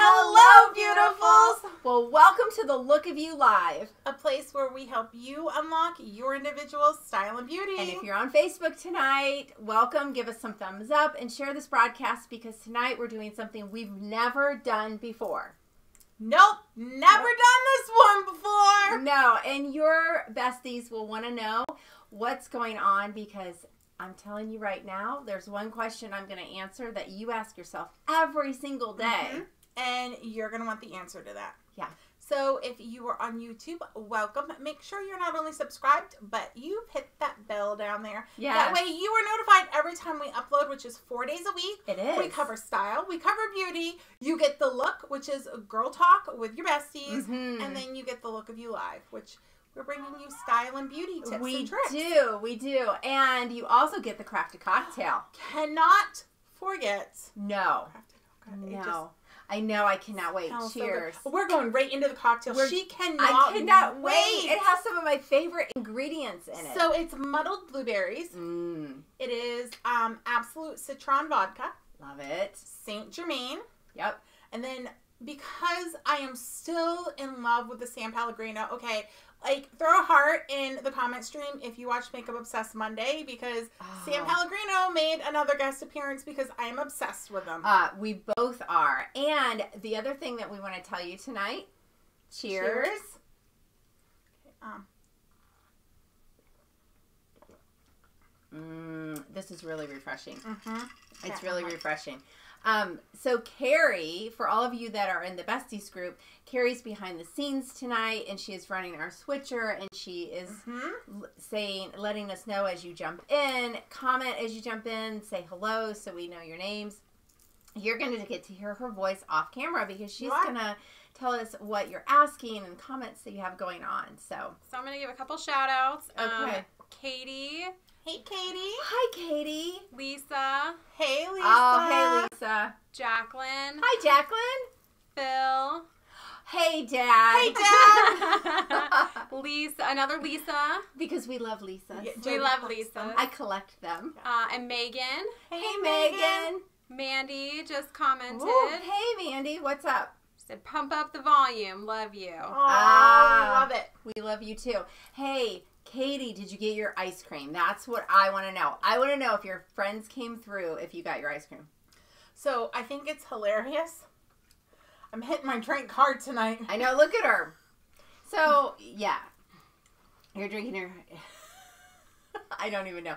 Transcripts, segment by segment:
Hello, beautifuls! Well, welcome to the Look of You Live. A place where we help you unlock your individual style and beauty. And if you're on Facebook tonight, welcome. Give us some thumbs up and share this broadcast because tonight we're doing something we've never done before. Nope, never done this one before. No, and your besties will want to know what's going on because I'm telling you right now, there's one question I'm going to answer that you ask yourself every single day. Mm-hmm. And you're going to want the answer to that. Yeah. So if you are on YouTube, welcome. Make sure you're not only subscribed, but you've hit that bell down there. Yeah. That way you are notified every time we upload, which is 4 days a week. It is. We cover style. We cover beauty. You get the look, which is girl talk with your besties. Mm-hmm. And then you get the Look of You Live, which we're bringing you style and beauty tips and tricks. We do. And you also get the crafted cocktail. Cannot forget. No. No. I know. I cannot wait. Cheers. So we're going right into the cocktail. She cannot I cannot wait. It has some of my favorite ingredients in it. So it's muddled blueberries. It is Absolute Citron vodka. Love it. Saint Germain. Yep. And then because I am still in love with the San Pellegrino, okay, like throw a heart in the comment stream if you watch Makeup Obsessed Monday because San Pellegrino made another guest appearance because I am obsessed with them. We both are. And the other thing that we want to tell you tonight, cheers. This is really refreshing. It's really refreshing. So Carrie, for all of you that are in the Besties group, Carrie's behind the scenes tonight, and she is running our switcher, and she is letting us know as you jump in, comment as you jump in, say hello so we know your names. You're going to get to hear her voice off camera because she's going to tell us what you're asking and comments that you have going on. So I'm going to give a couple shout outs. Okay. Katie. Hey, Katie. Hi, Katie. Lisa. Hey, Lisa. Oh, hey, Lisa. Jacqueline. Hi, Jacqueline. Phil. Hey, Dad. Hey, Dad. Lisa. Another Lisa. Because we love Lisa. Yeah, we love Lisa. I collect them. And Megan. Hey, Megan. Mandy just commented. Ooh, hey, Mandy. What's up? She said, pump up the volume. Love you. Oh, we love it. We love you, too. Hey, Katie, did you get your ice cream? That's what I want to know. I want to know if your friends came through if you got your ice cream. So I think it's hilarious. I'm hitting my drink hard tonight. I know. Look at her. So, yeah. You're drinking your... I don't even know.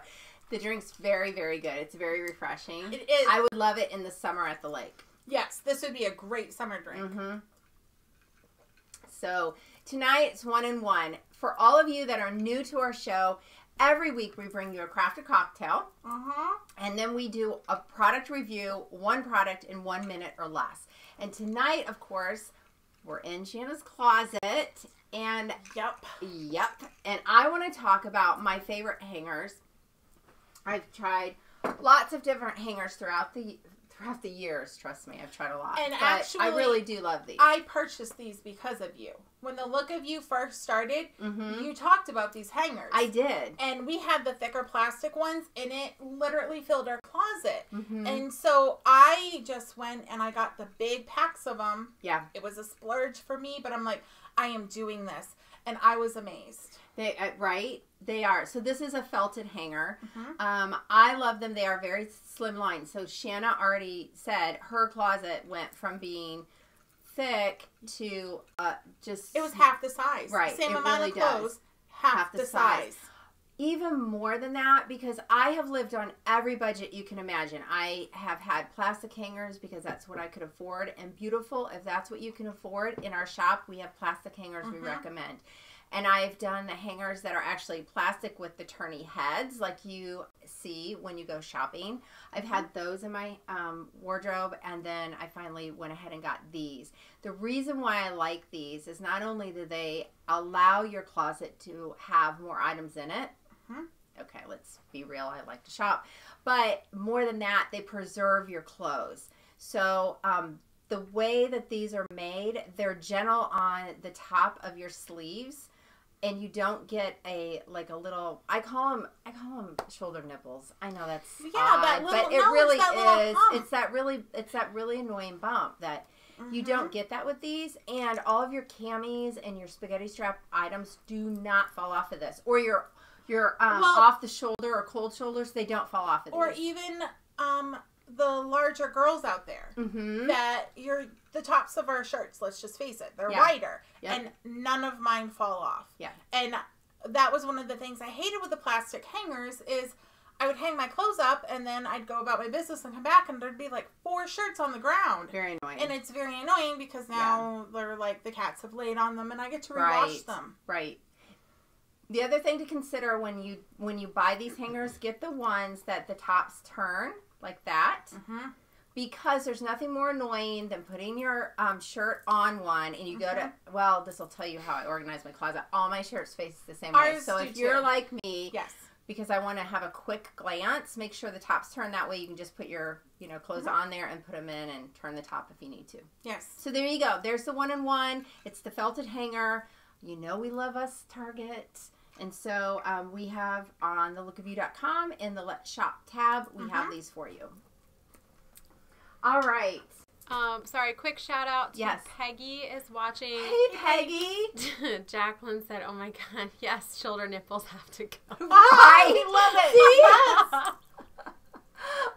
The drink's very, very good. It's very refreshing. It is. I would love it in the summer at the lake. Yes, this would be a great summer drink. So tonight it's 1 in 1. For all of you that are new to our show, every week we bring you a crafted cocktail. And then we do a product review, one product in 1 minute or less. And tonight, of course, we're in Shanna's closet. And Yep. And I want to talk about my favorite hangers. I've tried lots of different hangers throughout the years. Trust me, I've tried a lot. And but actually, I really do love these. I purchased these because of you. When the Look of You first started, you talked about these hangers. I did. And we had the thicker plastic ones, and it literally filled our closet. And so I just went and I got the big packs of them. Yeah. It was a splurge for me, but I'm like, I am doing this. And I was amazed. Right? They are. So this is a felted hanger. I love them. They are very slimline. So Shanna already said her closet went from being thick to just... It was half the size. Right. Same it amount really of clothes, does. half the size. Even more than that, because I have lived on every budget you can imagine. I have had plastic hangers because that's what I could afford. And beautiful, if that's what you can afford, in our shop, we have plastic hangers we recommend. And I've done the hangers that are actually plastic with the turny heads like you see when you go shopping. I've had those in my wardrobe, and then I finally went ahead and got these. The reason why I like these is not only do they allow your closet to have more items in it. Okay, let's be real. I like to shop. But more than that, they preserve your clothes. So the way that these are made, they're gentle on the top of your sleeves. And you don't get a little. I call them shoulder nipples. I know that's odd, that little. but it really is. It's that really annoying bump that You don't get that with these, and all of your camis and your spaghetti strap items do not fall off of this, or your off the shoulder or cold shoulders, they don't fall off of these. Or even the larger girls out there that the tops of our shirts, let's just face it, they're wider, and none of mine fall off. Yeah, and that was one of the things I hated with the plastic hangers is I would hang my clothes up and then I'd go about my business and come back and there'd be like 4 shirts on the ground. Very annoying. And it's very annoying because now they're like the cats have laid on them and I get to rewash them. Right. The other thing to consider when you buy these hangers, get the ones that the tops turn like that. Because there's nothing more annoying than putting your shirt on one and you go to, well, this will tell you how I organize my closet. All my shirts face the same way. So if you're like me, because I want to have a quick glance, make sure the tops turn. That way you can just put your clothes on there and put them in and turn the top if you need to. Yes. So there you go. There's the 1-in-1. It's the felted hanger. You know we love us, Target. And so we have on thelookofyou.com in the Let's Shop tab, we have these for you. All right. Sorry, quick shout out to Yes. Peggy is watching. Hey, Peggy. Jacqueline said, "Oh my God, yes, shoulder nipples have to go." I love it.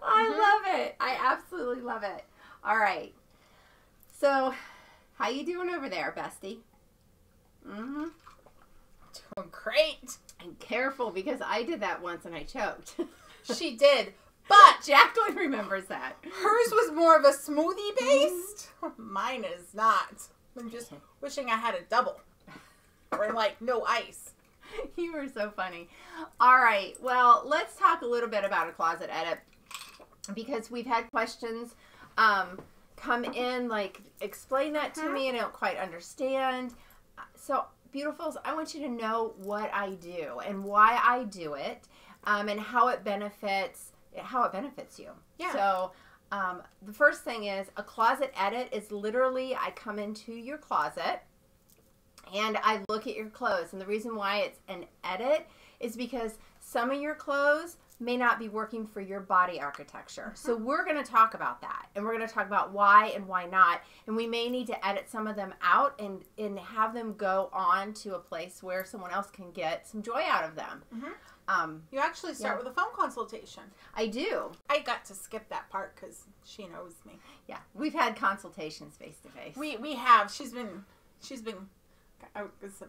I love it. I absolutely love it. All right. So, how you doing over there, bestie? Doing great. And careful, because I did that once and I choked. She did. But Jacqueline remembers that. Hers was more of a smoothie based. Mine is not. I'm just wishing I had a double. Or like no ice. You were so funny. All right. Well, let's talk a little bit about a closet edit. Because we've had questions come in, like, explain that to me and I don't quite understand. So, beautifuls, I want you to know what I do and why I do it and how it benefits you. Yeah. So, the first thing is a closet edit is literally I come into your closet and I look at your clothes. And the reason why it's an edit is because some of your clothes may not be working for your body architecture. So we're going to talk about that. And we're going to talk about why and why not. And we may need to edit some of them out and have them go on to a place where someone else can get some joy out of them. You actually start with a phone consultation. I do. I got to skip that part because she knows me. Yeah, we've had consultations face to face. We have. She's been. I was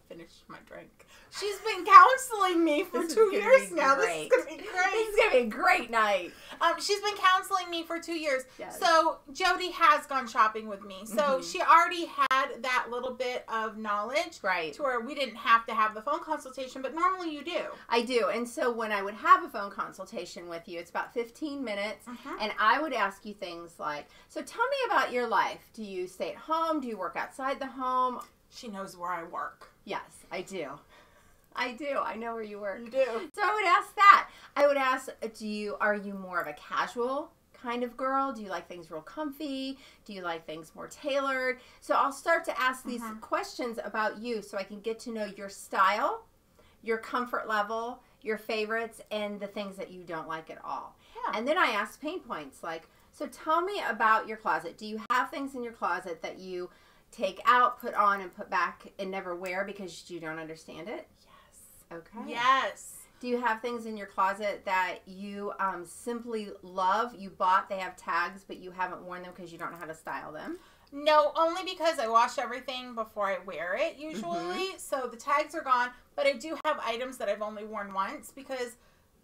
finish my drink. She's been counseling me for 2 years now. This is gonna be great. This is gonna be a great night. She's been counseling me for 2 years. Yes. So Jody has gone shopping with me. So she already had that little bit of knowledge, right? To where we didn't have to have the phone consultation, but normally you do. I do. And so when I would have a phone consultation with you, it's about 15 minutes, and I would ask you things like, so tell me about your life. Do you stay at home? Do you work outside the home? She knows where I work. Yes, I do. I do. I know where you work. You do. So I would ask that. I would ask, are you more of a casual kind of girl? Do you like things real comfy? Do you like things more tailored? So I'll start to ask these questions about you so I can get to know your style, your comfort level, your favorites, and the things that you don't like at all. Yeah. And then I ask pain points like, so tell me about your closet. Do you have things in your closet that you take out, put on, and put back and never wear because you don't understand it? Yes. Okay. Yes. Do you have things in your closet that you simply love? You bought, they have tags, but you haven't worn them because you don't know how to style them? No, only because I wash everything before I wear it usually. So the tags are gone, but I do have items that I've only worn once because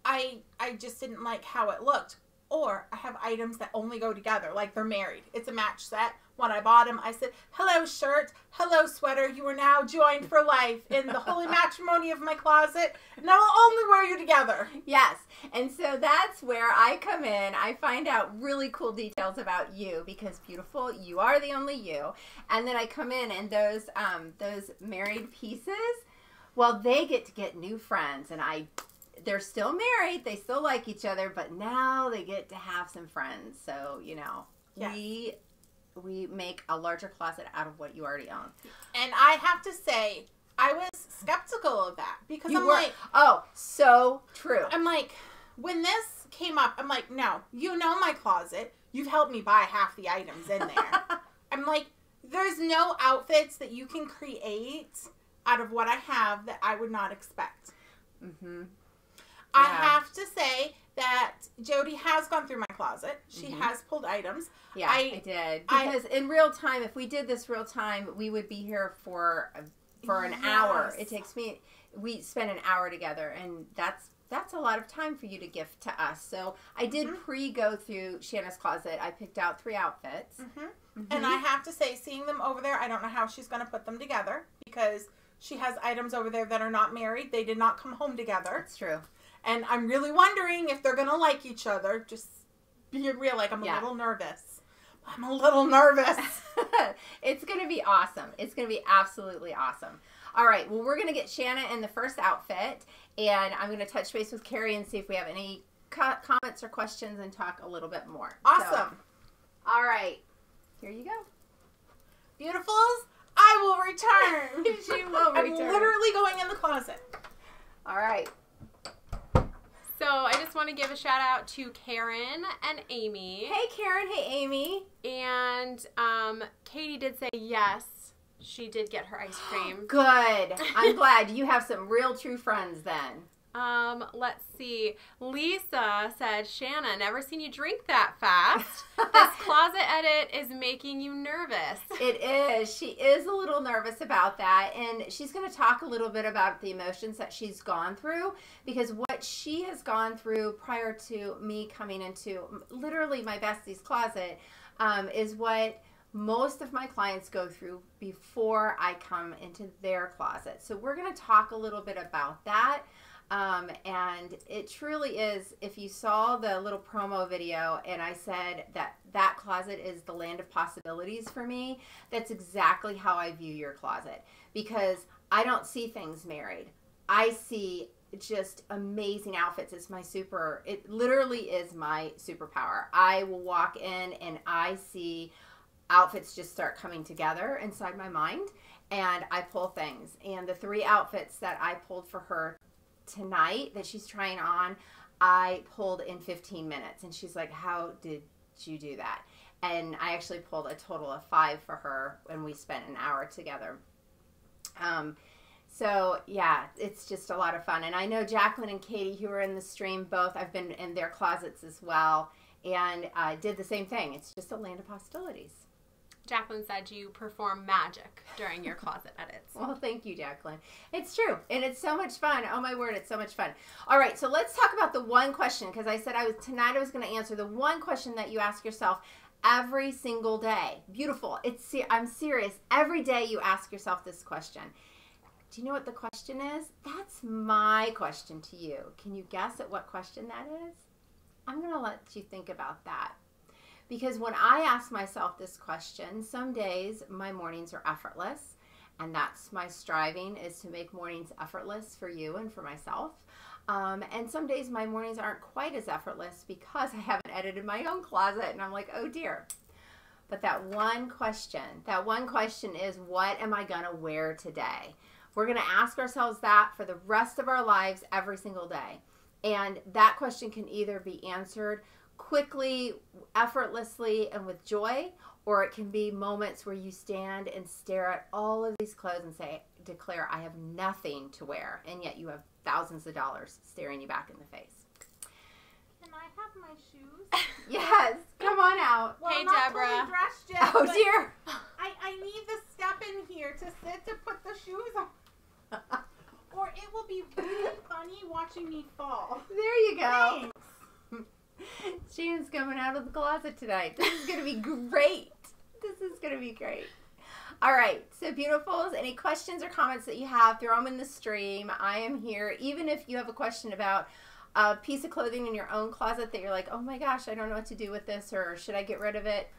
I just didn't like how it looked. Or I have items that only go together, like they're married. It's a match set. When I bought them, I said, hello, shirt. Hello, sweater. You are now joined for life in the holy matrimony of my closet. And I will only wear you together. Yes. And so that's where I come in. I find out really cool details about you because, beautiful, you are the only you. And then I come in and those married pieces, well, they get new friends. And they're still married. They still like each other. But now they get to have some friends. So, yes. We make a larger closet out of what you already own. And I have to say, I was skeptical of that because like, oh, so true. I'm like, when this came up, I'm like, no, you know my closet. You've helped me buy half the items in there. I'm like, there's no outfits that you can create out of what I have that I would not expect. Mm-hmm. I have to say that Jody has gone through my closet. She has pulled items. Yeah, I did. Because in real time, if we did this real time, we would be here for an hour. It takes me, we spend an hour together, and that's a lot of time for you to gift to us. So I did go through Shanna's closet. I picked out 3 outfits. And I have to say, seeing them over there, I don't know how she's going to put them together because she has items over there that are not married. They did not come home together. That's true. And I'm really wondering if they're going to like each other. Just being real, like I'm a little nervous. I'm a little nervous. It's going to be awesome. It's going to be absolutely awesome. All right. Well, we're going to get Shanna in the first outfit, and I'm going to touch base with Carrie and see if we have any comments or questions and talk a little bit more. Awesome. So, all right. Here you go. Beautifuls, I will return. She will return. I'm literally going in the closet. All right. So I just want to give a shout out to Karen and Amy. Hey, Karen. Hey, Amy. And Katie did say yes. She did get her ice cream. Good. I'm glad. You have some real true friends then. Let's see. Lisa said, Shanna, never seen you drink that fast. This closet edit is making you nervous. It is. She is a little nervous about that, and she's going to talk a little bit about the emotions that she's gone through, because what she has gone through prior to me coming into literally my bestie's closet is what most of my clients go through before I come into their closet. So we're going to talk a little bit about that. And it truly is, if you saw the little promo video and I said that closet is the land of possibilities for me, that's exactly how I view your closet, because I don't see things married. I see just amazing outfits. It literally is my superpower. I will walk in and I see outfits just start coming together inside my mind, and I pull things. And the 3 outfits that I pulled for her tonight that she's trying on, I pulled in 15 minutes, and she's like, how did you do that? And I actually pulled a total of 5 for her, and we spent an hour together. So yeah, it's just a lot of fun. And I know Jacqueline and Katie, who are in the stream, both, I've been in their closets as well, and did the same thing. It's just a land of possibilities. Jacqueline said you perform magic during your closet edits. Well, thank you, Jacqueline. It's true, and it's so much fun. Oh my word, it's so much fun. All right, so let's talk about the one question, because I said tonight I was going to answer the one question that you ask yourself every single day. Beautiful. I'm serious. Every day you ask yourself this question. Do you know what the question is? That's my question to you. Can you guess at what question that is? I'm going to let you think about that. Because when I ask myself this question, some days my mornings are effortless, and that's my striving, is to make mornings effortless for you and for myself. And some days my mornings aren't quite as effortless because I haven't edited my own closet, and I'm like, oh dear. But that one question is, what am I going to wear today? We're going to ask ourselves that for the rest of our lives every single day. And that question can either be answered quickly, effortlessly, and with joy, or it can be moments where you stand and stare at all of these clothes and declare, I have nothing to wear, and yet you have thousands of dollars staring you back in the face. Can I have my shoes? Yes, come on out. Well, hey, I'm not Deborah. fully dressed yet, Oh but dear. I need the step in here to sit to put the shoes on. Or it will be really funny watching me fall. There you go. Thanks. Shannon's coming out of the closet tonight. This is going to be great. This is going to be great. All right. So, beautifuls, any questions or comments that you have, throw them in the stream. I am here. Even if you have a question about a piece of clothing in your own closet that you're like, oh my gosh, I don't know what to do with this, or should I get rid of it?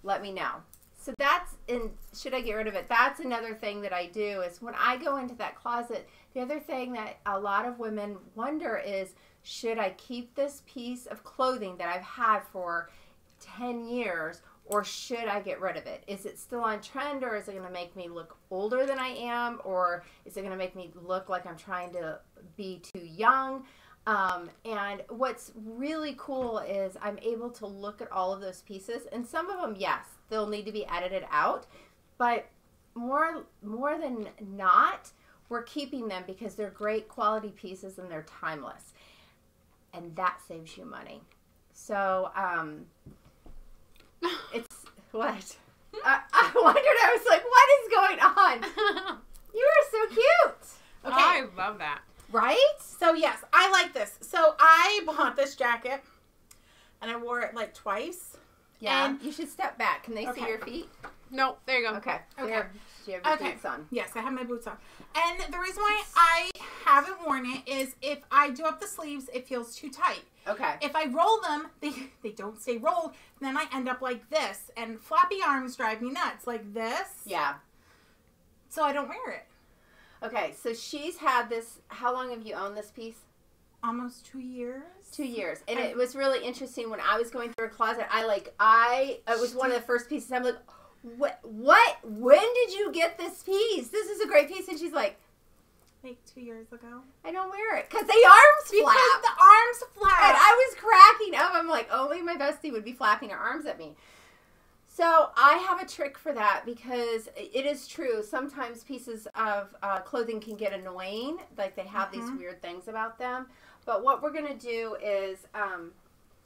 Let me know. So should I get rid of it? That's another thing that I do is when I go into that closet, the other thing that a lot of women wonder is, should I keep this piece of clothing that I've had for 10 years, or should I get rid of it? Is it still on trend, or is it going to make me look older than I am, or is it going to make me look like I'm trying to be too young? And what's really cool is I'm able to look at all of those pieces, and some of them, yes, they'll need to be edited out, but more than not, we're keeping them because they're great quality pieces and they're timeless, and that saves you money. So it's what I wondered. I was like, what is going on? You are so cute. Okay. I love that. Right? So yes, I like this. So I bought this jacket and I wore it like twice. Yeah. And you should step back. Can they see your feet? No, there you go. Okay. Okay. Do you have your boots on? Yes, I have my boots on. And the reason why I haven't worn it is if I do up the sleeves, it feels too tight. Okay. If I roll them, they don't stay rolled. Then I end up like this. And floppy arms drive me nuts. Like this. Yeah. So I don't wear it. Okay, so she's had this. How long have you owned this piece? Almost 2 years. 2 years. And it was really interesting when I was going through her closet. It was one of the first pieces. I'm like, what? When did you get this piece? This is a great piece. And she's like, Like 2 years ago. I don't wear it. Because the arms flap. Because the arms flap. And I was cracking up. I'm like, only my bestie would be flapping her arms at me. So I have a trick for that because it is true. Sometimes pieces of clothing can get annoying. Like they have these weird things about them. But what we're going to do is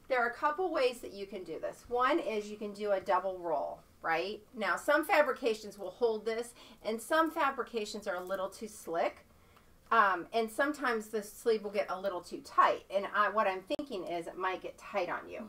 there are a couple ways that you can do this. One is you can do a double roll, right? Now, some fabrications will hold this, and some fabrications are a little too slick. And sometimes the sleeve will get a little too tight. And what I'm thinking is it might get tight on you.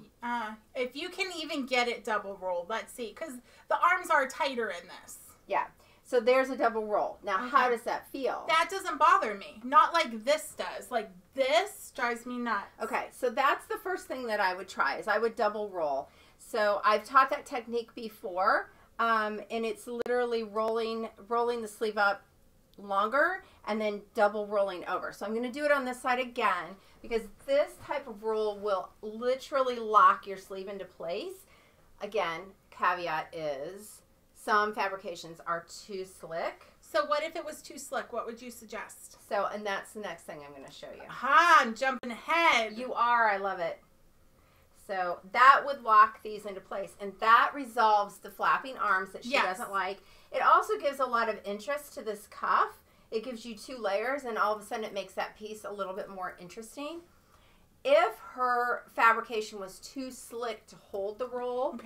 If you can even get it double rolled, let's see. Because the arms are tighter in this. Yeah. So there's a double roll. Now, how does that feel? That doesn't bother me. Not like this does. Like this drives me nuts. Okay, so that's the first thing that I would try is I would double roll. So I've taught that technique before, and it's literally rolling the sleeve up longer and then double rolling over. So I'm going to do it on this side again because this type of roll will literally lock your sleeve into place. Again, caveat is some fabrications are too slick. So what if it was too slick? What would you suggest? So, and that's the next thing I'm going to show you. Aha, I'm jumping ahead. You are. I love it. So that would lock these into place. And that resolves the flapping arms that she doesn't like. It also gives a lot of interest to this cuff. It gives you 2 layers, and all of a sudden it makes that piece a little bit more interesting. If her fabrication was too slick to hold the roll,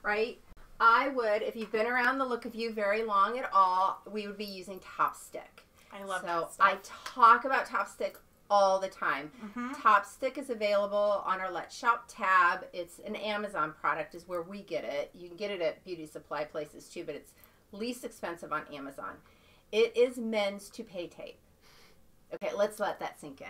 right, I would, if you've been around the Look of You very long at all, we would be using Top Stick. I love that So stuff. I talk about Top Stick all the time. Top Stick is available on our Let's Shop tab. It's an Amazon product is where we get it. You can get it at beauty supply places too, but it's least expensive on Amazon. It is men's toupee tape. Okay, let's let that sink in.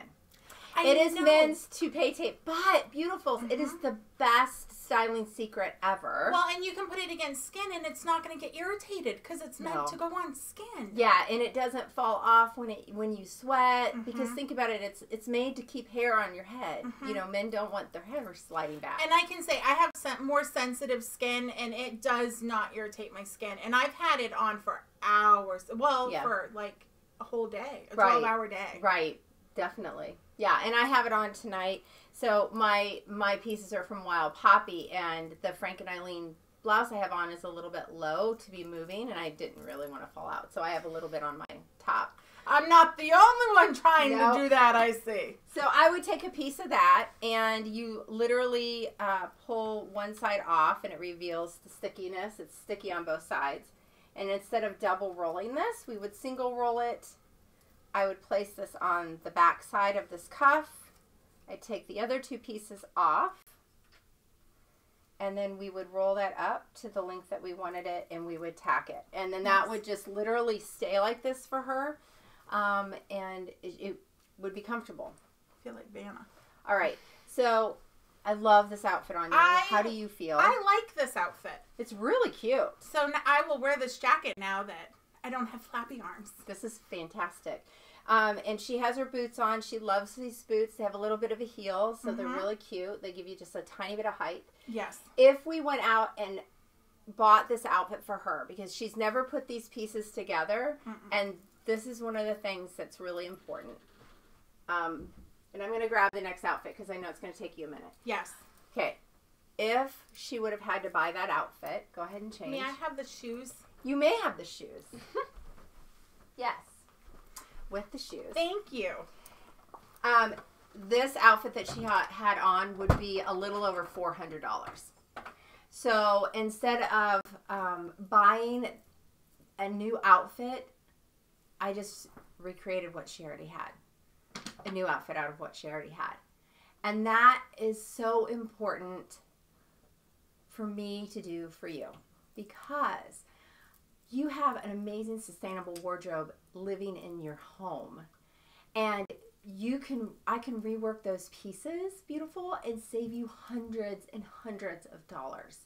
It is men's toupee tape, but beautiful. It is the best styling secret ever. Well, and you can put it against skin, and it's not going to get irritated because it's meant to go on skin. Yeah, and it doesn't fall off when you sweat because think about it. It's made to keep hair on your head. You know, men don't want their hair sliding back. And I can say I have more sensitive skin, and it does not irritate my skin. And I've had it on for hours. Well, for like a whole day, a 12-hour day. Right, definitely. Yeah, and I have it on tonight. So my pieces are from Wild Poppy, and the Frank and Eileen blouse I have on is a little bit low to be moving, and I didn't really want to fall out. So I have a little bit on my top. I'm not the only one trying to do that, I see. So I would take a piece of that, and you literally pull one side off, and it reveals the stickiness. It's sticky on both sides. And instead of double rolling this, we would single roll it. I would place this on the back side of this cuff. I'd take the other 2 pieces off, and then we would roll that up to the length that we wanted it, and we would tack it. And then that would just literally stay like this for her, and it would be comfortable. I feel like Vanna. All right, so I love this outfit on you. How do you feel? I like this outfit. It's really cute. So I will wear this jacket now that I don't have flappy arms. This is fantastic. And she has her boots on. She loves these boots. They have a little bit of a heel, so they're really cute. They give you just a tiny bit of height. Yes. If we went out and bought this outfit for her, because she's never put these pieces together, and this is one of the things that's really important. And I'm going to grab the next outfit because I know it's going to take you a minute. Yes. Okay. If she would have had to buy that outfit, go ahead and change. May I have the shoes? You may have the shoes. Yes. With the shoes. Thank you. This outfit that she had on would be a little over $400. So instead of buying a new outfit, I just recreated what she already had. A new outfit out of what she already had. And that is so important for me to do for you, because you have an amazing sustainable wardrobe living in your home, and I can rework those pieces, beautiful, and save you hundreds and hundreds of dollars.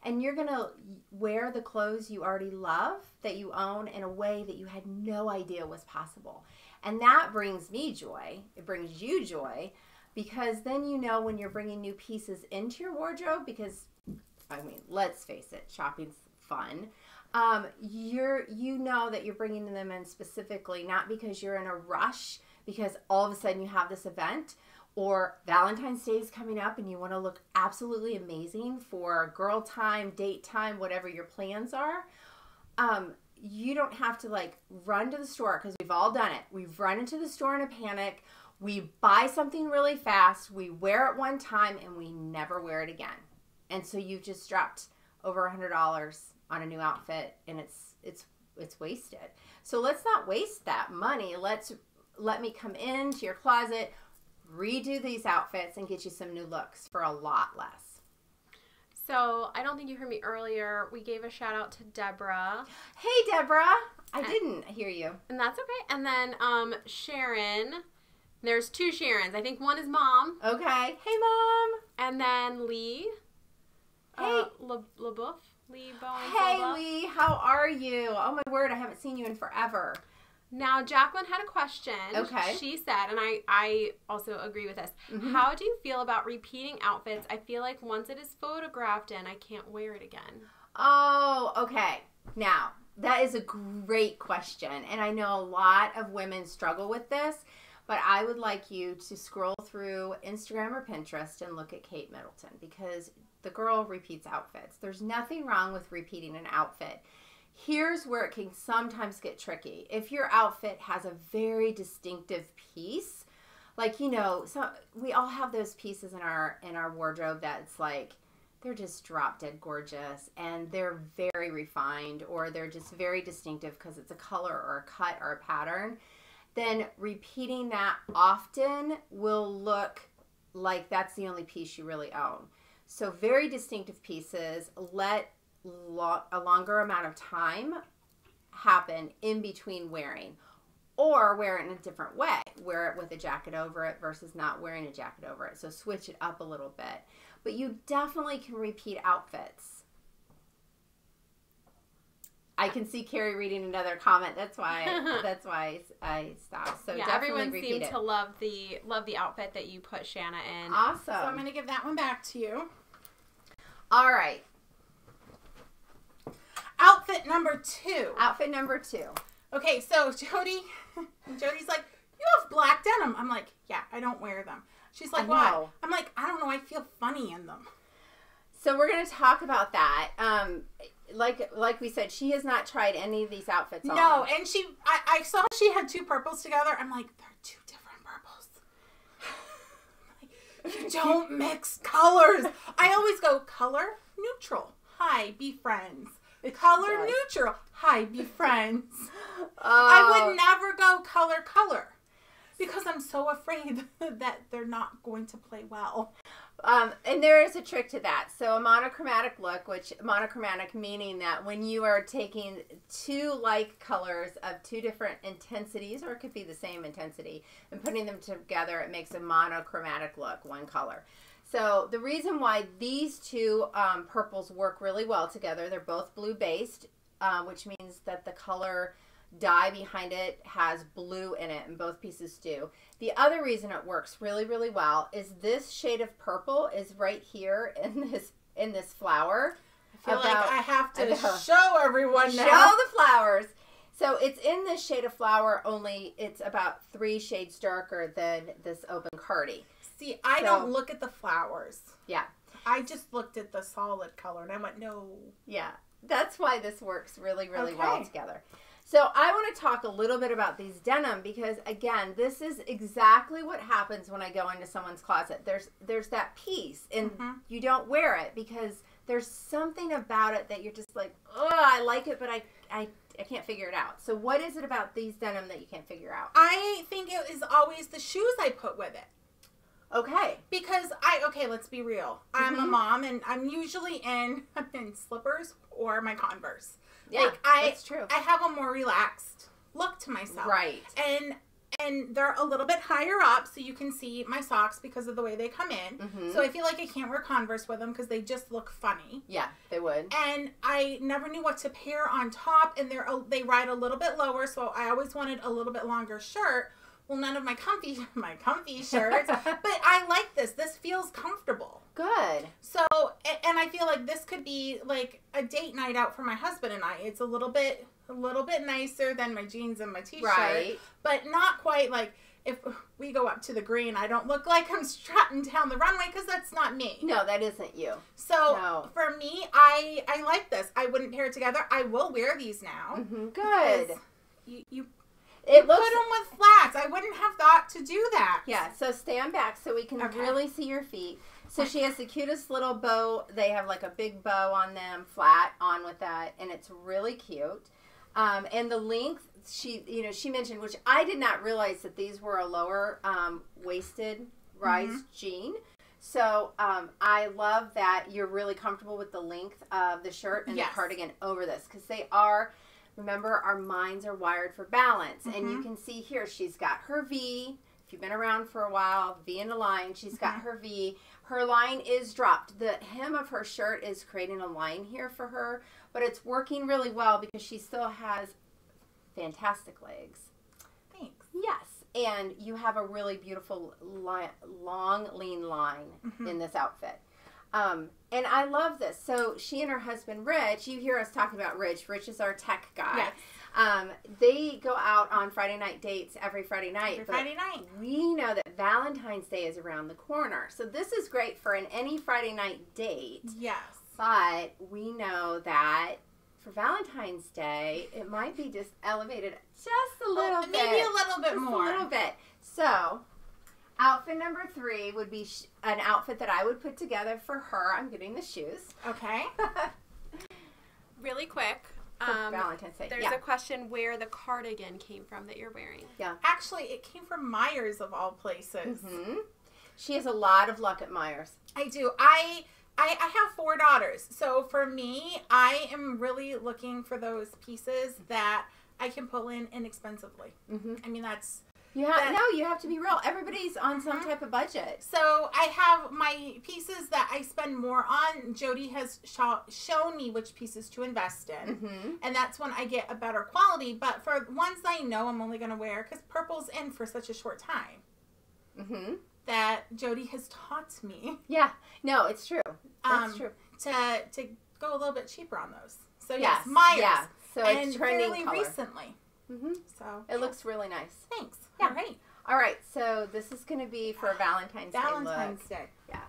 And you're going to wear the clothes you already love, that you own, in a way that you had no idea was possible. And that brings me joy. It brings you joy, because then you know when you're bringing new pieces into your wardrobe, because, I mean, let's face it, shopping's fun. You know that you're bringing them in specifically, not because you're in a rush, because all of a sudden you have this event, or Valentine's Day is coming up and you want to look absolutely amazing for girl time, date time, whatever your plans are. You don't have to like run to the store, because we've all done it. We've run into the store in a panic. We buy something really fast. We wear it one time and we never wear it again. And so you've just dropped over $100 on a new outfit, and it's wasted. So let's not waste that money. Let me come into your closet, redo these outfits, and get you some new looks for a lot less. So I don't think you heard me earlier. We gave a shout out to Deborah. Hey, Deborah. I didn't hear you. And that's okay. And then Sharon. There's two Sharons. I think one is Mom. Okay. Hey, Mom. And then Lee. Hey. LeBouf. Lee Bowen. Hey, Lee. How are you? Oh, my word. I haven't seen you in forever. Now, Jacqueline had a question. Okay. She said, and I also agree with this, how do you feel about repeating outfits? I feel like once it is photographed in, I can't wear it again. Oh, okay. Now, that is a great question, and I know a lot of women struggle with this, but I would like you to scroll through Instagram or Pinterest and look at Kate Middleton, because the girl repeats outfits. There's nothing wrong with repeating an outfit. Here's where it can sometimes get tricky. If your outfit has a very distinctive piece, like, you know, we all have those pieces in our wardrobe that's like, they're just drop dead gorgeous, and they're very refined, or they're just very distinctive because it's a color or a cut or a pattern, then repeating that often will look like that's the only piece you really own. So very distinctive pieces, let a longer amount of time happen in between wearing, or wear it in a different way. Wear it with a jacket over it versus not wearing a jacket over it. So switch it up a little bit. But you definitely can repeat outfits. I can see Carrie reading another comment. That's why I stopped. So yeah, definitely everyone repeat seemed it. to love the outfit that you put Shanna in. Awesome. So I'm going to give that one back to you. All right. Outfit number 2. Outfit number 2. Okay, so Jody's like, you have black denim. I'm like, yeah, I don't wear them. She's like, why? I'm like, I don't know. I feel funny in them. So we're going to talk about that. Like we said, she has not tried any of these outfits on. No, and I saw she had 2 purples together. I'm like, they're 2 different purples. You don't mix colors. I always go color neutral. Hi, be friends. Color neutral. Hi, be friends. I would never go color because I'm so afraid that they're not going to play well. And there is a trick to that. So a monochromatic look, which monochromatic meaning that when you are taking 2 like colors of 2 different intensities, or it could be the same intensity, and putting them together, it makes a monochromatic look, one color. So the reason why these 2 purples work really well together, they're both blue based, which means that the color dye behind it has blue in it, and both pieces do. The other reason it works really, really well is this shade of purple is right here in this flower. I feel like I have to show everyone now. Show the flowers. So it's in this shade of flower, only it's about 3 shades darker than this open cardi. See, I don't look at the flowers. Yeah. I just looked at the solid color and I went, no. Yeah. That's why this works really, really well together. So I want to talk a little bit about these denim because, again, this is exactly what happens when I go into someone's closet. There's that piece, and you don't wear it because there's something about it that you're just like, oh, I like it, but I can't figure it out. So what is it about these denim that you can't figure out? I think it is always the shoes I put with it. Okay. Because let's be real. I'm a mom and I'm usually in slippers or my Converse. Yeah, that's true. I have a more relaxed look to myself. Right. And they're a little bit higher up so you can see my socks because of the way they come in. So I feel like I can't wear Converse with them because they just look funny. Yeah, they would. And I never knew what to pair on top, and they ride a little bit lower, so I always wanted a little bit longer shirt. Well, none of my comfy shirts, but I like this. This feels comfortable. Good. So, and I feel like this could be like a date night out for my husband and I. It's a little bit nicer than my jeans and my t-shirt, right? But not quite like if we go up to the green. I don't look like I'm strutting down the runway because that's not me. No, that isn't you. So for me, I like this. I wouldn't pair it together. I will wear these now. Good. You It put them with flats. I wouldn't have thought to do that. Yeah, so stand back so we can really see your feet. So she has the cutest little bow. They have like a big bow on them, flat on with that, and it's really cute. And the length, she mentioned, which I did not realize that these were a lower waisted rise jean. So I love that you're really comfortable with the length of the shirt and the cardigan over this because they are. Remember, our minds are wired for balance. And you can see here, she's got her V. If you've been around for a while, V in a line. She's got her V. Her line is dropped. The hem of her shirt is creating a line here for her. But it's working really well because she still has fantastic legs. Thanks. Yes. And you have a really beautiful, long, lean line in this outfit. And I love this. So she and her husband, Rich, you hear us talking about Rich. Rich is our tech guy. Yes. They go out on Friday night dates every Friday night. We know that Valentine's Day is around the corner. So this is great for any Friday night date. Yes. But we know that for Valentine's Day, it might be just elevated just a little bit. Maybe a little bit more. Just a little bit. So outfit number 3 would be an outfit that I would put together for her. I'm getting the shoes. Okay. Really quick. Valentine's Day. There's a question where the cardigan came from that you're wearing. Yeah. Actually, it came from Myers of all places. She has a lot of luck at Myers. I do. I have 4 daughters. So for me, I am really looking for those pieces that I can pull in inexpensively. I mean, that's... You have to be real. Everybody's on some type of budget. So I have my pieces that I spend more on. Jody has shown me which pieces to invest in. And that's when I get a better quality. But for ones I know I'm only going to wear, because purple's in for such a short time, that Jody has taught me. Yeah. No, it's true. That's true. To go a little bit cheaper on those. So yes, Myers. Yeah. So it's trending fairly color. Recently. So it looks really nice. Thanks. Yeah. All right. So this is going to be for Valentine's Day. Valentine's Day. Yeah.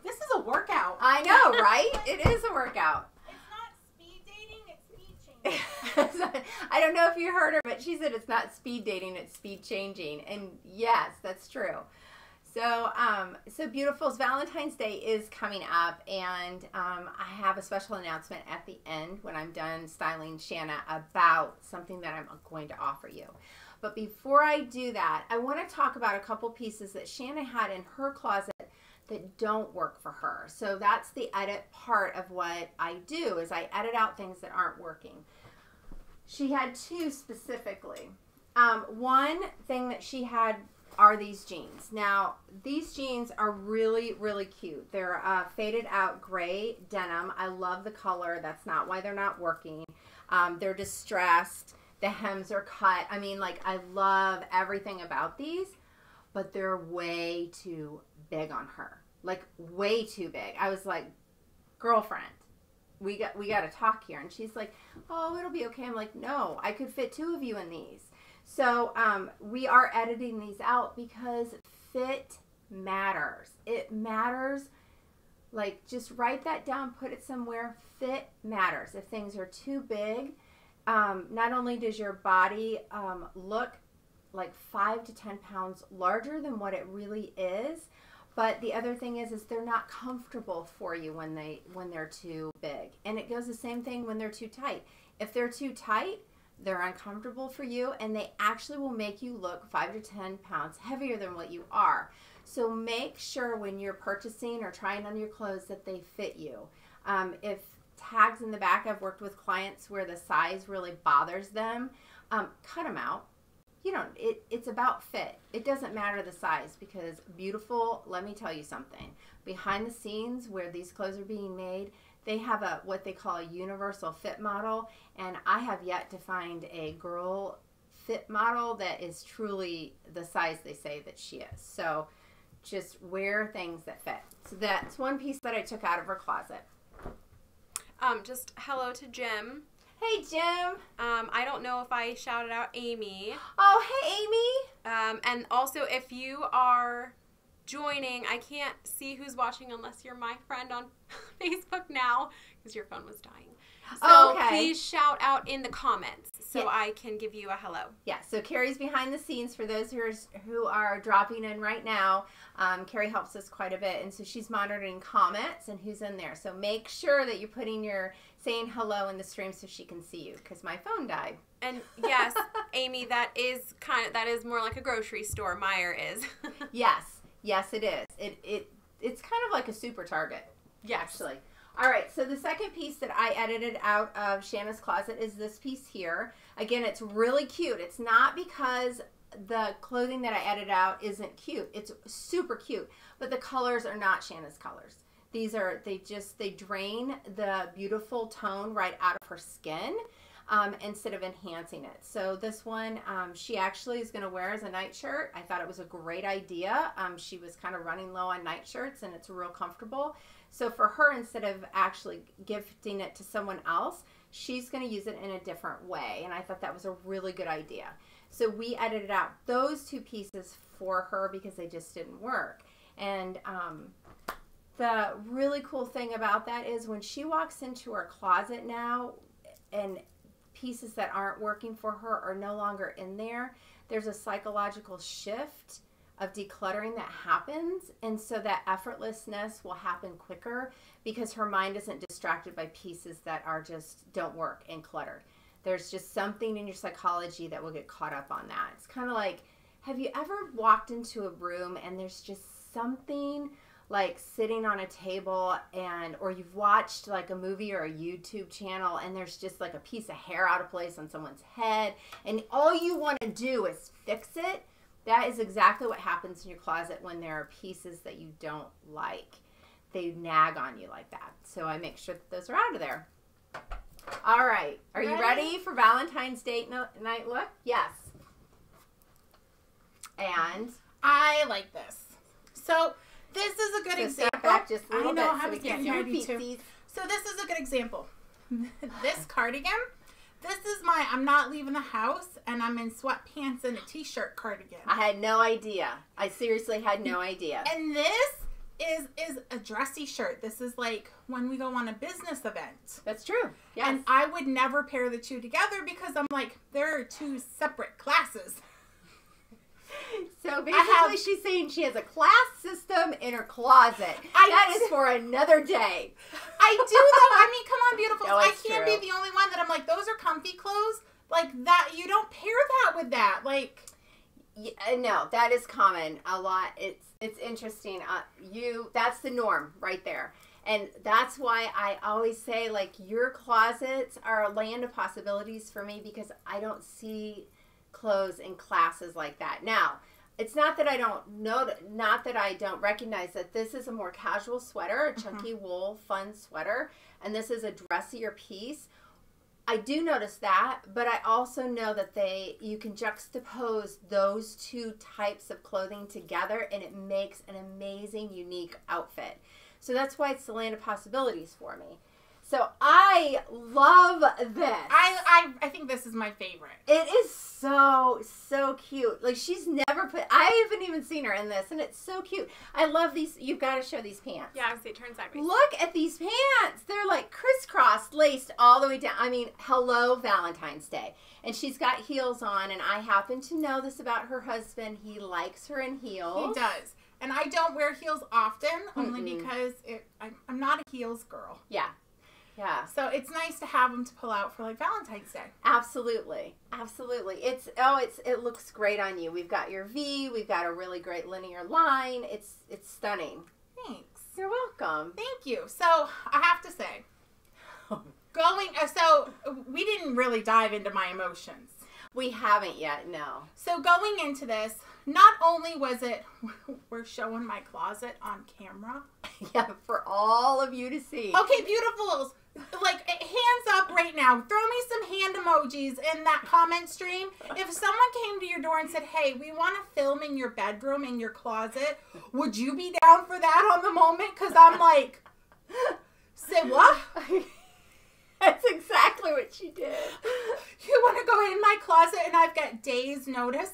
This is a workout. I know, right? It is a workout. It's not speed dating. It's speed changing. I don't know if you heard her, but she said it's not speed dating. It's speed changing. And yes, that's true. So, so Beautiful's Valentine's Day is coming up, and I have a special announcement at the end when I'm done styling Shanna about something that I'm going to offer you. But before I do that, I want to talk about a couple pieces that Shanna had in her closet that don't work for her. So that's the edit part of what I do, is I edit out things that aren't working. She had 2 specifically. One thing that she had are these jeans. Now, these jeans are really, really cute. They're faded out gray denim. I love the color. That's not why they're not working. They're distressed. The hems are cut. I mean, like, I love everything about these, but they're way too big on her. Like, way too big. I was like, girlfriend, we got to talk here. And she's like, oh, it'll be okay. I'm like, no, I could fit 2 of you in these. So we are editing these out because fit matters. It matters. Like, just write that down, put it somewhere. Fit matters. If things are too big, not only does your body look like 5 to 10 pounds larger than what it really is, but the other thing is they're not comfortable for you when they're too big. And it goes the same thing when they're too tight. If they're too tight, they're uncomfortable for you, and they actually will make you look 5 to 10 pounds heavier than what you are. So make sure when you're purchasing or trying on your clothes that they fit you. If tags in the back, I've worked with clients where the size really bothers them, cut them out. It's about fit. It doesn't matter the size, because beautiful, let me tell you something. Behind the scenes where these clothes are being made, they have what they call a universal fit model, and I have yet to find a girl fit model that is truly the size they say that she is. So just wear things that fit. So that's one piece that I took out of her closet. Just hello to Jim. Hey, Jim. I don't know if I shouted out Amy. Oh, hey, Amy. And also, if you are joining, I can't see who's watching unless you're my friend on Facebook now, because your phone was dying. So please shout out in the comments so I can give you a hello. Yeah, so Carrie's behind the scenes for those who are dropping in right now. Carrie helps us quite a bit, and so she's monitoring comments and who's in there. So make sure that you're saying hello in the stream so she can see you, because my phone died. And yes, Amy, that is more like a grocery store. Meijer is. Yes, it is. It's kind of like a super Target. Yes. Actually. All right, so the second piece that I edited out of Shanna's closet is this piece here. Again, it's really cute. It's not because the clothing that I edited out isn't cute. It's super cute, but the colors are not Shanna's colors. They drain the beautiful tone right out of her skin instead of enhancing it. So this one, she actually is going to wear as a nightshirt. I thought it was a great idea. She was kind of running low on nightshirts, and it's real comfortable. So for her, instead of actually gifting it to someone else, she's going to use it in a different way. And I thought that was a really good idea. So we edited out those 2 pieces for her because they just didn't work. And the really cool thing about that is when she walks into her closet now and pieces that aren't working for her are no longer in there, there's a psychological shift of decluttering that happens, and so that effortlessness will happen quicker because her mind isn't distracted by pieces that don't work and cluttered. There's just something in your psychology that will get caught up on that. It's kind of like, have you ever walked into a room and there's just something like sitting on a table, or you've watched like a movie or a YouTube channel and there's just like a piece of hair out of place on someone's head, and all you want to do is fix it? That is exactly what happens in your closet when there are pieces that you don't like. They nag on you like that. So I make sure that those are out of there. All right. Are you ready for Valentine's Day night look? Yes. And I like this. So this is a good example. Step back just a little bit I so we can ready too. So this is a good example. This cardigan. This is I'm not leaving the house, and I'm in sweatpants and a t-shirt cardigan. I had no idea. I seriously had no idea. And this is a dressy shirt. This is like when we go on a business event. That's true. Yes. And I would never pair the 2 together because I'm like, there are 2 separate classes. So basically she's saying she has a class system in her closet. That is for another day. I do though. I mean, come on, beautiful. No, I can't be the only one that I'm like, those are comfy clothes. Like that, you don't pair that with that. Like, yeah, no, that is common a lot. It's interesting. That's the norm right there. And that's why I always say, like, your closets are a land of possibilities for me because I don't see clothes in classes like that. Now, it's not that I don't recognize that this is a more casual sweater, a chunky wool, fun sweater, and this is a dressier piece. I do notice that, but I also know that you can juxtapose those 2 types of clothing together and it makes an amazing, unique outfit. So that's why it's the land of possibilities for me. So I love this. I think this is my favorite. It is so cute. Like, she's never put, I haven't even seen her in this, and it's so cute. I love these. You've got to show these pants. Yeah, I see. Turn sideways. Look at these pants. They're like crisscross laced all the way down. I mean, hello Valentine's Day. And she's got heels on, and I happen to know this about her husband. He likes her in heels. He does. And I don't wear heels often, only because I'm not a heels girl. Yeah. Yeah. So it's nice to have them to pull out for like Valentine's Day. Absolutely. Absolutely. It looks great on you. We've got your V, we've got a really great linear line. It's stunning. Thanks. You're welcome. Thank you. So I have to say, so we didn't really dive into my emotions. We haven't yet, no. So going into this, not only was it, we're showing my closet on camera. Yeah, for all of you to see. Okay, beautifuls. Like, hands up right now. Throw me some hand emojis in that comment stream. If someone came to your door and said, hey, we want to film in your bedroom, in your closet, would you be down for that on the moment? Because I'm like, say what? That's exactly what she did. You want to go in my closet and I've got days notice?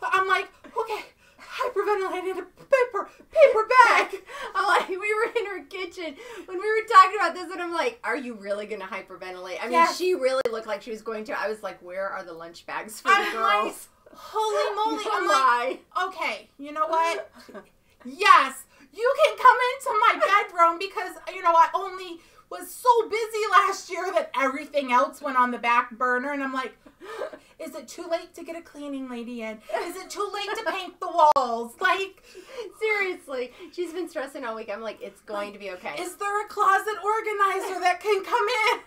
I'm like, okay, hyperventilated, paper bag. I'm like, we were in her kitchen when we were talking about this, and I'm like, are you really going to hyperventilate? I mean, yes. She really looked like she was going to. I was like, where are the lunch bags for the girls? Like, holy moly. No I'm lie. like, okay, you know what? Yes, you can come into my bedroom because, you know, I only was so busy last year that everything else went on the back burner, and I'm like, is it too late to get a cleaning lady in? Is it too late to paint the walls? Like, seriously, she's been stressing all week. I'm like, it's going to be okay. Is there a closet organizer that can come in?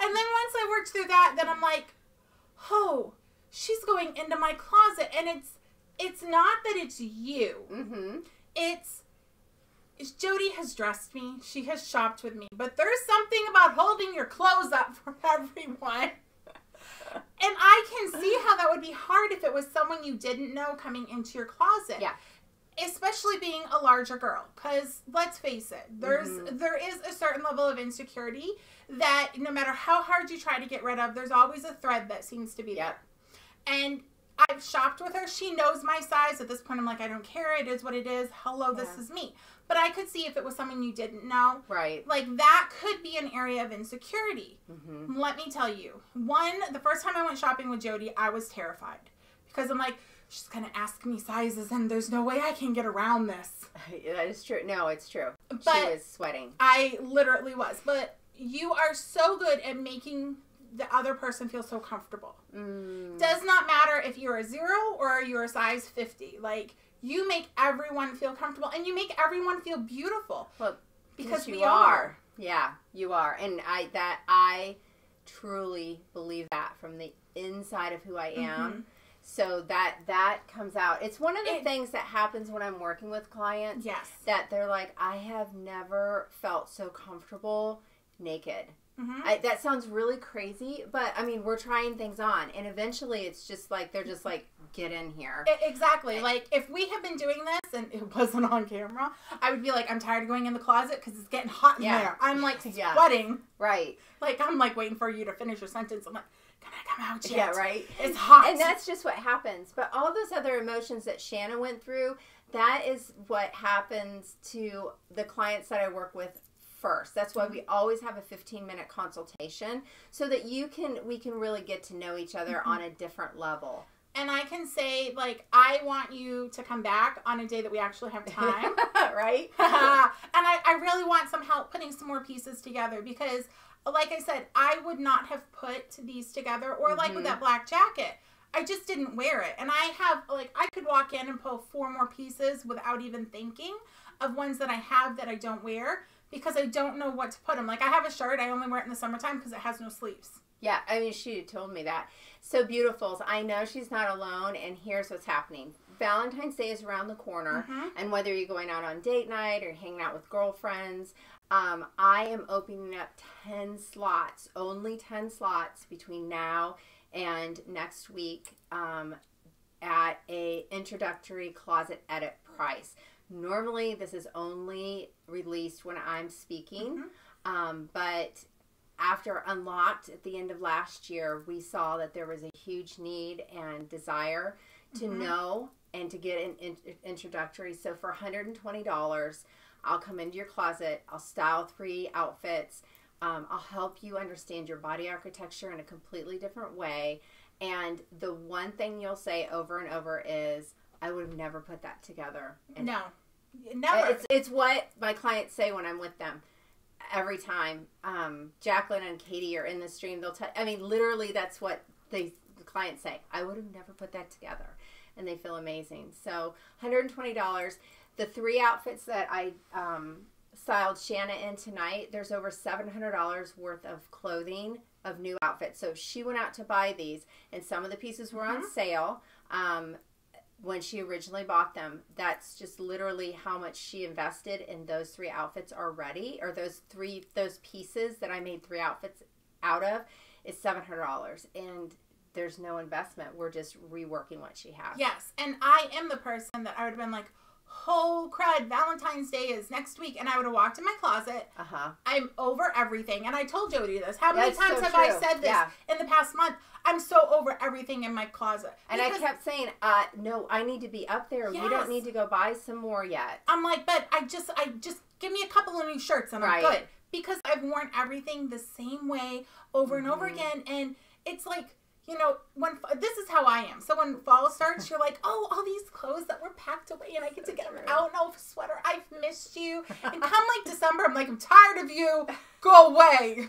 And then once I worked through that, then I'm like, oh, she's going into my closet, and it's not that it's you. Mm-hmm. It's Jody has dressed me. She has shopped with me. But there's something about holding your clothes up for everyone. And I can see how that would be hard if it was someone you didn't know coming into your closet. Yeah. Especially being a larger girl. Because let's face it, there is a certain level of insecurity that no matter how hard you try to get rid of, there's always a thread that seems to be there. And I've shopped with her. She knows my size. At this point, I'm like, I don't care. It is what it is. Hello, this is me. But I could see if it was someone you didn't know. Right. Like, that could be an area of insecurity. Mm-hmm. Let me tell you. The first time I went shopping with Jody, I was terrified. Because I'm like, she's going to ask me sizes, and there's no way I can get around this. That is true. No, it's true. But she was sweating. I literally was. But you are so good at making the other person feel so comfortable. Does not matter if you're a 0 or you're a size 50. Like, you make everyone feel comfortable, and you make everyone feel beautiful. Well, because you we are. Yeah, you are. And I truly believe that from the inside of who I am. Mm-hmm. So that comes out. It's one of the things that happens when I'm working with clients. Yes. That they're like, I have never felt so comfortable naked. Mm-hmm. That sounds really crazy, but I mean, we're trying things on, and eventually it's just like, they're just like, get in here. Exactly. Like, if we had been doing this and it wasn't on camera, I would be like, I'm tired of going in the closet because it's getting hot in there. I'm like sweating. Right. Like, I'm like waiting for you to finish your sentence. I'm like, can I come out yet? Yeah, right. It's hot. And that's just what happens. But all those other emotions that Shanna went through, that is what happens to the clients that I work with first. That's why we always have a 15-minute consultation so that we can really get to know each other on a different level. And I can say, like, I want you to come back on a day that we actually have time. Right? And I really want some help putting some more pieces together because, like I said, I would not have put these together or like with that black jacket. I just didn't wear it. And I have, like, I could walk in and pull 4 more pieces without even thinking of ones that I have that I don't wear because I don't know what to put them. Like, I have a shirt. I only wear it in the summertime because it has no sleeves. Yeah, I mean, she told me that. So, beautifuls, I know she's not alone, and here's what's happening. Valentine's Day is around the corner, and whether you're going out on date night or hanging out with girlfriends, I am opening up 10 slots, only 10 slots between now and next week at a introductory closet edit price. Normally, this is only released when I'm speaking. But after Unlocked at the end of last year, we saw that there was a huge need and desire to know and to get an introductory. So for $120, I'll come into your closet. I'll style 3 outfits. I'll help you understand your body architecture in a completely different way. And the one thing you'll say over and over is, I would have never put that together. And no, never. It's what my clients say when I'm with them. Every time Jacqueline and Katie are in the stream, they'll tell. I mean, literally, that's what the clients say. I would have never put that together, and they feel amazing. So, $120. The 3 outfits that I styled Shanna in tonight. There's over $700 worth of clothing of new outfits. So she went out to buy these, and some of the pieces were on sale. When she originally bought them, that's just literally how much she invested in those 3 outfits already, or those pieces that I made 3 outfits out of is $700, and there's no investment. We're just reworking what she has. Yes, and I am the person that I would have been like, oh crud, Valentine's Day is next week, and I would have walked in my closet. I'm over everything, and I told Jody this. How many times have I said this in the past month? I'm so over everything in my closet. And I kept saying, no, I need to be up there. We don't need to go buy some more yet. I'm like, but I just give me a couple of new shirts and I'm good. Because I've worn everything the same way over and over again. And it's like, you know, this is how I am. So when fall starts, you're like, oh, all these clothes that were packed away and I get to get them out. No sweater. I've missed you. And come like December, I'm like, I'm tired of you. Go away.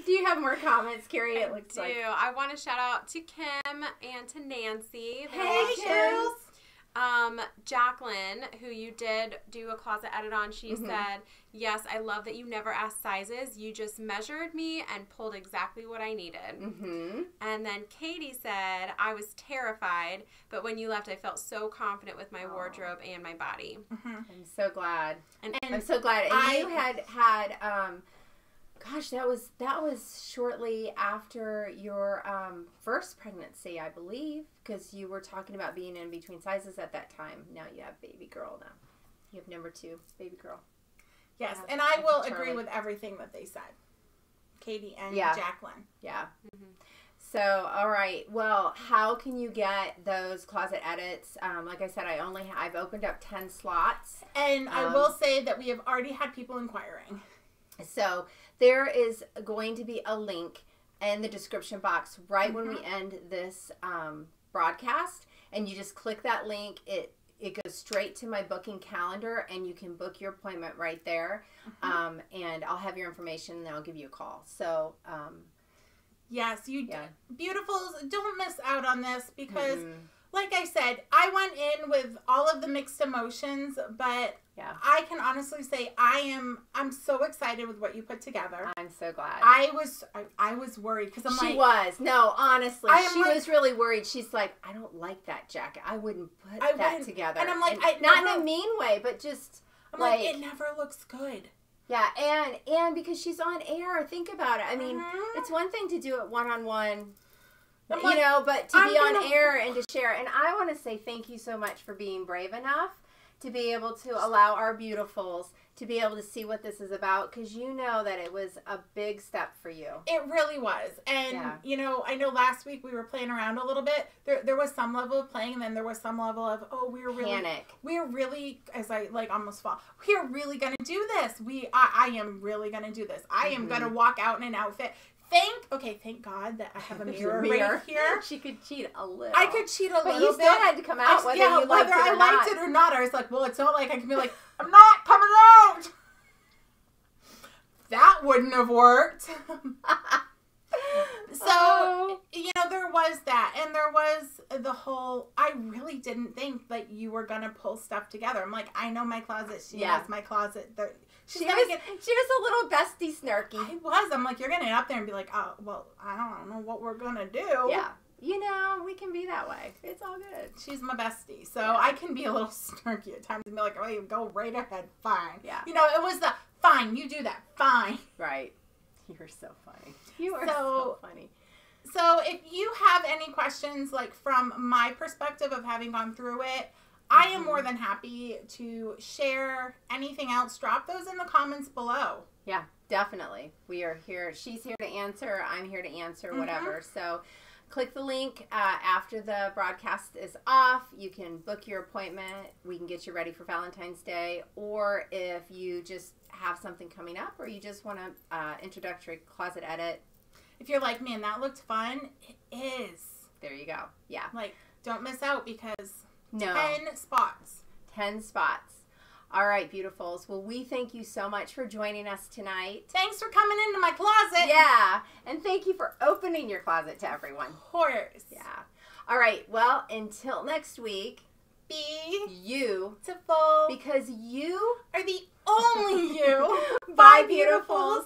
Do you have more comments, Carrie? It looks like. I want to shout out to Kim and to Nancy. Hey, girls. Jacqueline, who you did do a closet edit on, she said, yes, I love that you never asked sizes. You just measured me and pulled exactly what I needed. And then Katie said, I was terrified, but when you left, I felt so confident with my wardrobe and my body. I'm so glad. And I'm so glad. And you had gosh, that was shortly after your first pregnancy, I believe, because you were talking about being in between sizes at that time. Now you have baby girl now. You have number 2, baby girl. Yes, and I will agree with everything that they said. Katie and Jacqueline. Yeah. So, all right. Well, how can you get those closet edits? Like I said, I've opened up 10 slots. And I will say that we have already had people inquiring. So there is going to be a link in the description box right when we end this broadcast, and you just click that link. It goes straight to my booking calendar, and you can book your appointment right there. And I'll have your information, and then I'll give you a call. So yes, beautifuls, don't miss out on this because like I said, I went in with all of the mixed emotions, but I can honestly say I'm so excited with what you put together. I'm so glad. I was worried because she was was really worried. She's like, I don't like that jacket. I wouldn't put that together. And I'm like, not in a mean way, but just I'm like it never looks good. Yeah, and because she's on air, think about it. I mean, it's one thing to do it one-on-one. But to be on air and to share. And I want to say thank you so much for being brave enough to be able to allow our beautifuls to be able to see what this is about, because you know that it was a big step for you. It really was. And, I know last week we were playing around a little bit. There was some level of playing, and then there was some level of, we were really... Panic. We are really, as I, almost fall, we are really going to do this. I am really going to do this. I am going to walk out in an outfit. Thank God that I have a mirror right here. She could cheat a little. I could cheat a little bit. But you still had to come out whether I liked it or not. I was like, well, it's not like I can be like, I'm not coming out. That wouldn't have worked. So, there was that. And there was the whole, I really didn't think that you were going to pull stuff together. I'm like, I know my closet. She has my closet. She was a little bestie snarky. I was. I'm like, you're going to get up there and be like, oh, well, I don't know what we're going to do. Yeah. We can be that way. It's all good. She's my bestie. So I can be a little snarky at times and be like, oh, you go right ahead. Fine. Yeah. It was the, fine, you do that. Fine. Right. You're so funny. You are so funny. So if you have any questions, from my perspective of having gone through it, I am more than happy to share anything else. Drop those in the comments below. Yeah, definitely. We are here. She's here to answer. I'm here to answer, whatever. So click the link after the broadcast is off. You can book your appointment. We can get you ready for Valentine's Day. Or if you just have something coming up or you just want an introductory closet edit. If you're like, man, that looked fun, it is. There you go. Yeah. Like, don't miss out because 10 spots. 10 spots. All right, beautifuls. Well, we thank you so much for joining us tonight. Thanks for coming into my closet. Yeah. And thank you for opening your closet to everyone. Of course. Yeah. All right. Well, until next week, be beautiful because you are the only you. Bye, beautifuls.